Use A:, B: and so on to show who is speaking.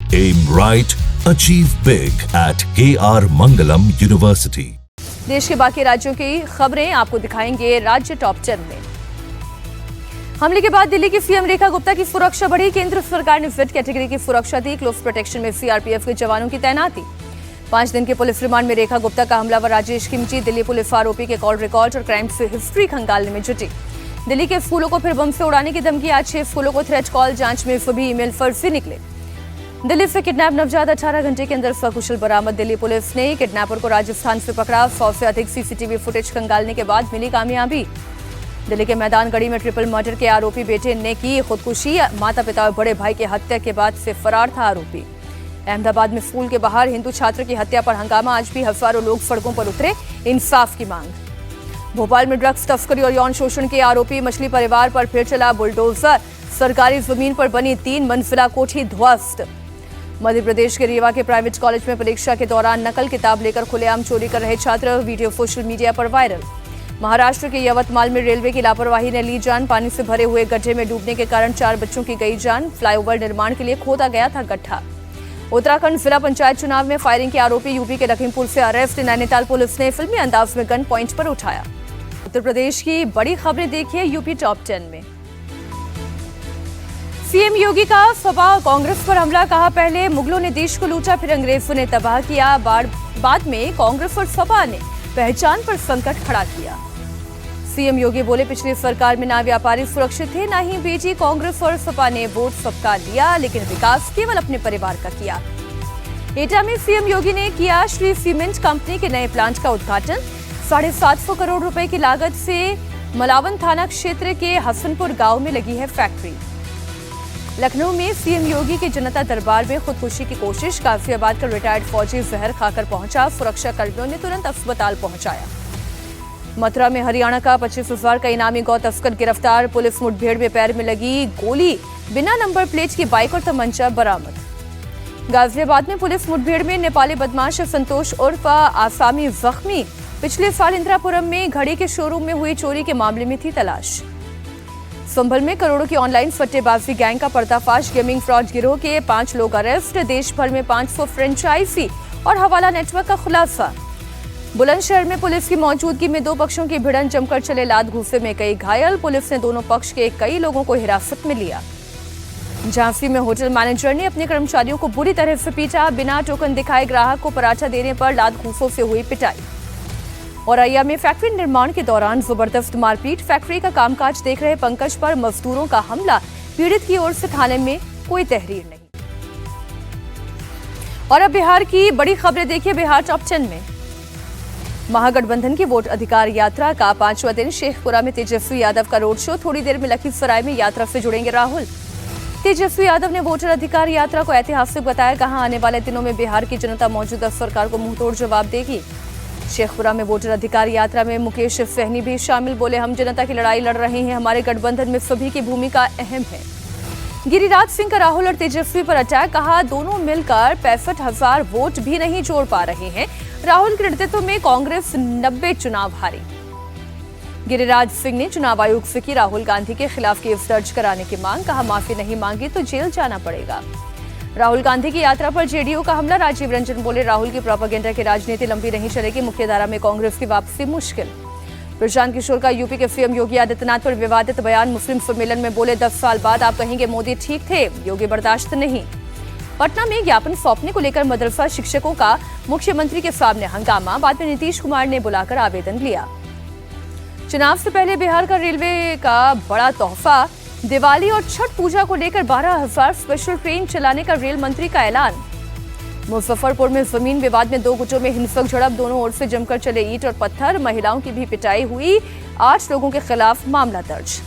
A: Aim right, achieve big at KR Mangalam University.
B: देश के बाकी राज्यों की खबरें आपको दिखाएंगे राज्य टॉप 10 में। हमले के बाद दिल्ली की सीएम रेखा गुप्ता की सुरक्षा बढ़ी। केंद्र सरकार ने फिट कैटेगरी की सुरक्षा दी। क्लोज प्रोटेक्शन में सीआरपीएफ के जवानों की तैनाती। 5 दिन के पुलिस रिमांड में रेखा गुप्ता का हमलावर राजेश खिमची। दिल्ली पुलिस आरोपी के कॉल रिकॉर्ड और क्राइम से हिस्ट्री खंगालने में जुटी। दिल्ली के स्कूलों को फिर बम से उड़ाने की धमकी। आज 6 स्कूलों को थ्रेट कॉल। जांच में सभी ईमेल फर्जी निकले। दिल्ली से किडनैप नवजात 18 घंटे के अंदर सकुशल बरामद। दिल्ली पुलिस ने किडनैपर को राजस्थान से पकड़ा। 100 से अधिक सीसीटीवी फुटेज खंगालने के बाद मिली कामयाबी। दिल्ली के मैदान गढ़ी में ट्रिपल मर्डर के आरोपी बेटे ने की खुदकुशी। माता पिता और बड़े भाई की हत्या के बाद से फरार था आरोपी। अहमदाबाद में स्कूल के बाहर हिंदू छात्र की हत्या पर हंगामा। आज भी हजारों लोग सड़कों पर उतरे, इंसाफ की मांग। भोपाल में ड्रग्स तस्करी और यौन शोषण के आरोपी मछली परिवार पर फिर चला बुलडोजर। सरकारी जमीन पर बनी 3 मंजिला कोठी ध्वस्त। मध्य प्रदेश के रीवा के प्राइवेट कॉलेज में परीक्षा के दौरान नकल किताब लेकर खुलेआम चोरी कर रहे छात्र। वीडियो सोशल मीडिया पर वायरल। महाराष्ट्र के यवतमाल में रेलवे की लापरवाही ने ली जान। पानी से भरे हुए गड्ढे में डूबने के कारण 4 बच्चों की गई जान। फ्लाईओवर निर्माण के लिए खोदा गया था गड्ढा। उत्तराखंड जिला पंचायत चुनाव में फायरिंग के आरोपी यूपी के लखीमपुर से अरेस्ट। नैनीताल पुलिस ने फिल्मी अंदाज में गन पॉइंट पर उठाया। उत्तर प्रदेश की बड़ी खबरें देखिए यूपी टॉप 10 में। सीएम योगी का सपा कांग्रेस पर हमला। कहा पहले मुगलों ने देश को लूटा, फिर अंग्रेजों ने तबाह किया। बाद में कांग्रेस और सपा ने पहचान पर संकट खड़ा किया। सीएम योगी बोले पिछली सरकार में ना व्यापारी सुरक्षित थे, ना ही बेटी। कांग्रेस और सपा ने वोट सबका लिया, लेकिन विकास केवल अपने परिवार का किया। एटा में सीएम योगी ने किया श्री सीमेंट कंपनी के नए प्लांट का उद्घाटन। 750 करोड़ रुपए की लागत से मलावन थाना क्षेत्र के हसनपुर गांव में लगी है फैक्ट्री। लखनऊ में सीएम योगी के जनता दरबार में खुदकुशी की कोशिश। गाजियाबाद का रिटायर्ड फौजी जहर खाकर पहुंचा। सुरक्षा कर्मियों ने तुरंत अस्पताल पहुंचाया। मथुरा में हरियाणा का 25,000 का इनामी गौ तस्कर गिरफ्तार। पुलिस मुठभेड़ में पैर में लगी गोली। बिना नंबर प्लेट की बाइक और तमंचा बरामद। गाजियाबाद में पुलिस मुठभेड़ में नेपाली बदमाश संतोष उर्फ आसामी जख्मी। पिछले साल इंदिरापुरम में घड़ी के शोरूम में हुई चोरी के मामले में थी तलाश। संभल में करोड़ों की ऑनलाइन सट्टेबाजी गैंग का पर्दाफाश। गेमिंग फ्रॉड गिरोह के 5 लोग अरेस्ट। देश भर में 500 फ्रेंचाइजी और हवाला नेटवर्क का खुलासा। बुलंदशहर में पुलिस की मौजूदगी में 2 पक्षों की भिड़ंत। जमकर चले लात घूसे में कई घायल। पुलिस ने दोनों पक्ष के कई लोगों को हिरासत में लिया। झांसी में होटल मैनेजर ने अपने कर्मचारियों को बुरी तरह से पीटा। बिना टोकन दिखाए ग्राहक को पराठा देने पर लात घूसों से हुई पिटाई। औरैया में फैक्ट्री निर्माण के दौरान जबरदस्त मारपीट। फैक्ट्री का कामकाज देख रहे पंकज पर मजदूरों का हमला। पीड़ित की ओर से थाने में कोई तहरीर नहीं। और अब बिहार की बड़ी खबरें देखिए बिहार टॉप 10 में। महागठबंधन की वोट अधिकार यात्रा का 5वां दिन। शेखपुरा में तेजस्वी यादव का रोड शो। थोड़ी देर में लखीसराय में यात्रा से जुड़ेंगे राहुल। तेजस्वी यादव ने वोटर अधिकार यात्रा को ऐतिहासिक बताया। कहा आने वाले दिनों में बिहार की जनता मौजूदा सरकार को मुंहतोड़ जवाब देगी। शेखपुरा में वोटर अधिकार यात्रा में मुकेश सहनी भी शामिल। बोले हम जनता की लड़ाई लड़ रहे हैं, हमारे गठबंधन में सभी की भूमिका अहम है। गिरिराज सिंह का राहुल और तेजस्वी पर अटैक। कहा दोनों मिलकर 65,000 वोट भी नहीं जोड़ पा रहे हैं। राहुल के नेतृत्व में कांग्रेस 90 चुनाव हारी। गिरिराज सिंह ने चुनाव आयोग से की राहुल गांधी के खिलाफ केस दर्ज कराने की मांग। कहा माफी नहीं मांगी तो जेल जाना पड़ेगा। राहुल गांधी की यात्रा पर जेडीयू का हमला। राजीव रंजन बोले राहुल की प्रोपेगेंडा की राजनीति लंबी नहीं चलेगी। मुख्यधारा में कांग्रेस की वापसी मुश्किल। प्रशांत किशोर का यूपी के सीएम योगी आदित्यनाथ पर विवादित बयान। मुस्लिम सम्मेलन में बोले 10 साल बाद आप कहेंगे मोदी ठीक थे, योगी बर्दाश्त नहीं। पटना में ज्ञापन सौंपने को लेकर मदरसा शिक्षकों का मुख्यमंत्री के सामने हंगामा। बाद में नीतीश कुमार ने बुलाकर आवेदन लिया। चुनाव से पहले बिहार का रेलवे का बड़ा तोहफा। दिवाली और छठ पूजा को लेकर 12,000 स्पेशल ट्रेन चलाने का रेल मंत्री का ऐलान। मुजफ्फरपुर में जमीन विवाद में 2 गुटों में हिंसक झड़प। दोनों ओर से जमकर चले ईंट और पत्थर। महिलाओं की भी पिटाई हुई। 8 लोगों के खिलाफ मामला दर्ज।